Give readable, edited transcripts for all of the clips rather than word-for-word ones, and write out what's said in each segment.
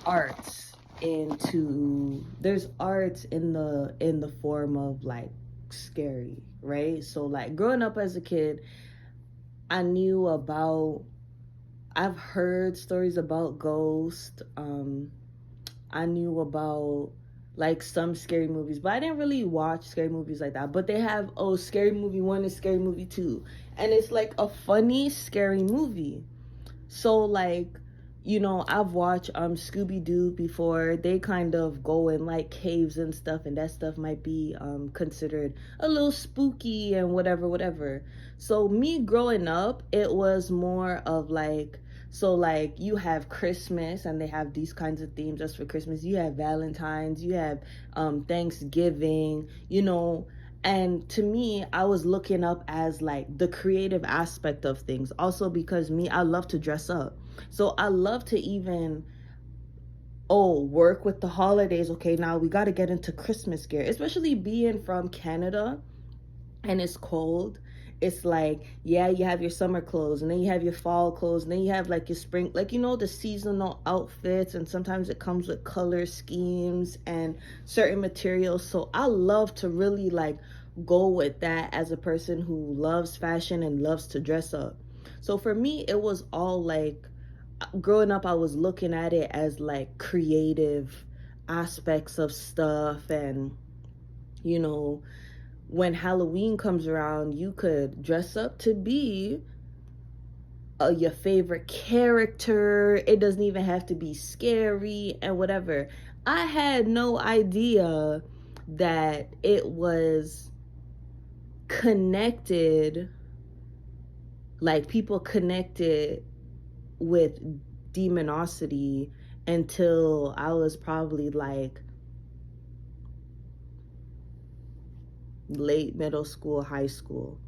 arts there's arts in the form of like scary, right? So like growing up as a kid, I knew about I've heard stories about ghosts. I knew about like some scary movies, but I didn't really watch scary movies like that. But they have, oh, Scary Movie 1 and Scary Movie 2. And it's like a funny, scary movie. So like, I've watched Scooby Doo before. They kind of go in like caves and stuff, and that stuff might be considered a little spooky and whatever. So me growing up, it was more of like, so like you have Christmas and they have these kinds of themes just for Christmas. You have Valentine's, you have Thanksgiving, and to me, I was looking up as like the creative aspect of things. Also because me, I love to dress up. So I love to even work with the holidays. Okay, now we got to get into Christmas gear, especially being from Canada and it's cold. It's like, yeah, you have your summer clothes and then you have your fall clothes and then you have like your spring, like, the seasonal outfits, and sometimes it comes with color schemes and certain materials. So I love to really like go with that as a person who loves fashion and loves to dress up. So for me, it was all like, growing up, I was looking at it as like creative aspects of stuff. And, when Halloween comes around, you could dress up to be your favorite character. It doesn't even have to be scary and whatever. I had no idea that it was connected, like people connected with demonosity, until I was probably like late middle school, high school.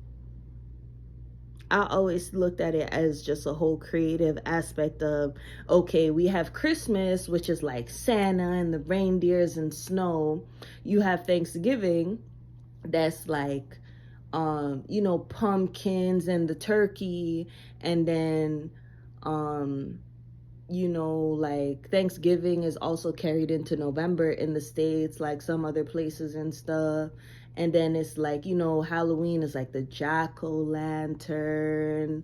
I always looked at it as just a whole creative aspect of, okay, we have Christmas, which is like Santa and the reindeers and snow. You have Thanksgiving, that's like, pumpkins and the turkey. And then, like Thanksgiving is also carried into November in the States, like some other places and stuff. And then it's like, Halloween is like the jack-o'-lantern,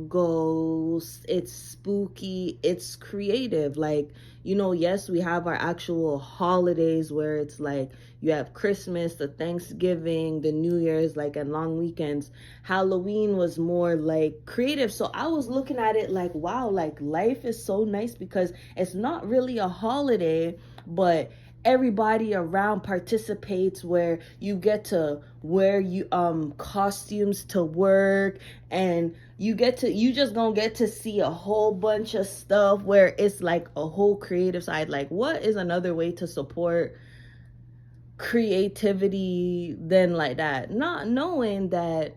ghosts. It's spooky, it's creative. Like, yes, we have our actual holidays where it's like you have Christmas, the Thanksgiving, the New Year's, like, and long weekends. Halloween was more like creative. So I was looking at it like, wow, like life is so nice because it's not really a holiday, but everybody around participates, where you get to wear costumes to work, and you just gonna get to see a whole bunch of stuff where it's like a whole creative side. Like, what is another way to support creativity than like that? Not knowing that,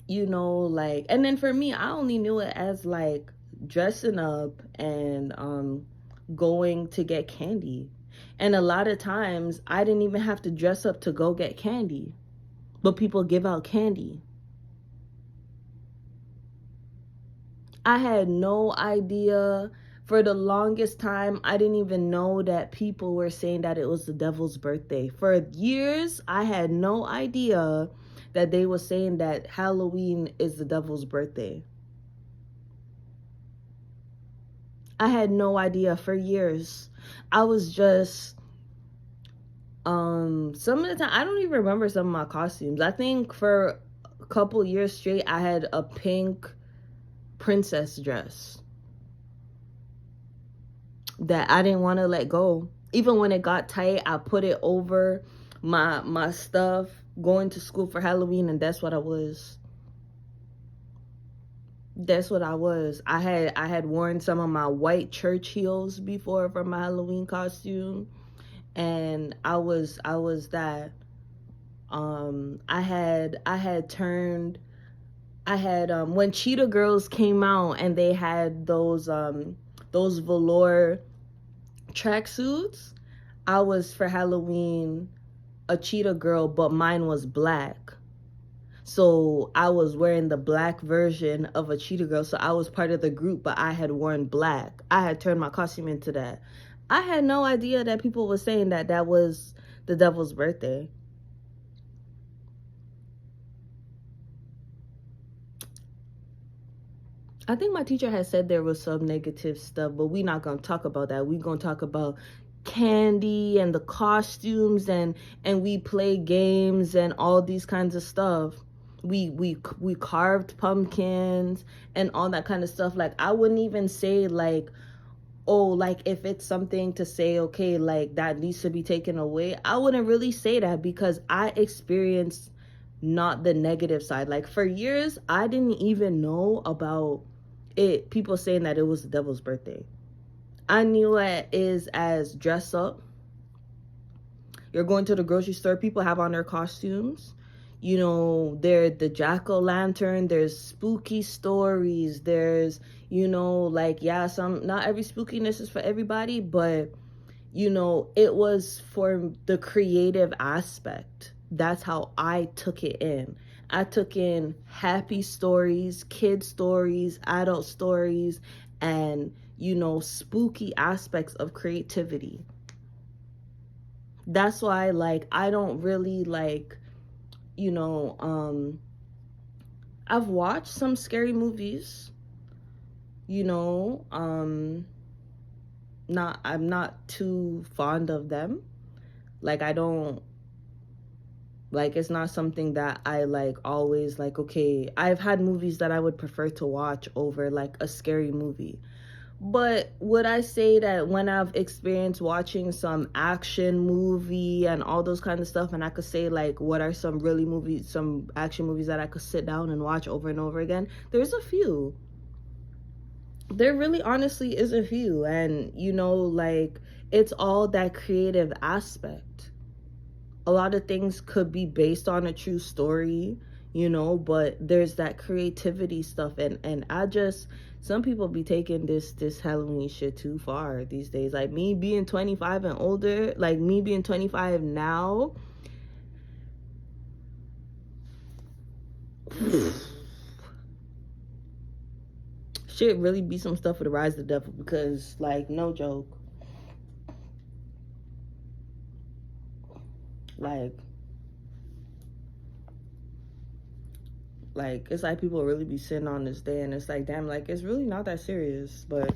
like, and then for me, I only knew it as like dressing up and going to get candy. And a lot of times I didn't even have to dress up to go get candy, but people give out candy. I had no idea. For the longest time, I didn't even know that people were saying that it was the devil's birthday. For years, I had no idea that they were saying that Halloween is the devil's birthday. I had no idea for years. I was just, some of the time, I don't even remember some of my costumes. I think for a couple years straight, I had a pink princess dress that I didn't want to let go. Even when it got tight, I put it over my stuff going to school for Halloween, and that's what I was. That's what I was. I had worn some of my white church heels before for my Halloween costume, and I was that. I had turned. I had when Cheetah Girls came out and they had those velour tracksuits. I was, for Halloween, a cheetah girl, but mine was black. So I was wearing the black version of a cheetah girl. So I was part of the group, but I had worn black. I had turned my costume into that. I had no idea that people were saying that that was the devil's birthday. I think my teacher had said there was some negative stuff, but we're not gonna talk about that. We're gonna talk about candy and the costumes, and we play games and all these kinds of stuff. We carved pumpkins and all that kind of stuff. Like, I wouldn't even say like, oh, like if it's something to say, okay, like that needs to be taken away, I wouldn't really say that, because I experienced not the negative side. Like, for years I didn't even know about it, people saying that it was the devil's birthday. I knew it is as dress up. You're going to the grocery store, people have on their costumes. You know, there's the jack-o'-lantern, there's spooky stories, there's, you know, like, yeah, some, not every spookiness is for everybody, but, you know, it was for the creative aspect. That's how I took it in. I took in happy stories, kid stories, adult stories, and, you know, spooky aspects of creativity. That's why, like, I don't really, like, you know, I've watched some scary movies, you know, I'm not too fond of them. Like, I don't, like, it's not something that I, like, always, like, okay, I've had movies that I would prefer to watch over, like, a scary movie. But would I say that when I've experienced watching some action movie and all those kind of stuff, and I could say, like, what are some really movies, some action movies that I could sit down and watch over and over again? There's a few. There really honestly is a few. And, you know, like, it's all that creative aspect. A lot of things could be based on a true story, you know, but there's that creativity stuff. And I just, some people be taking this Halloween shit too far these days. Like, me being 25 and older, like me being 25 now, shit really be some stuff for the rise of the devil, because, like, no joke, like it's like people really be sitting on this day, and it's like, damn, like, it's really not that serious. But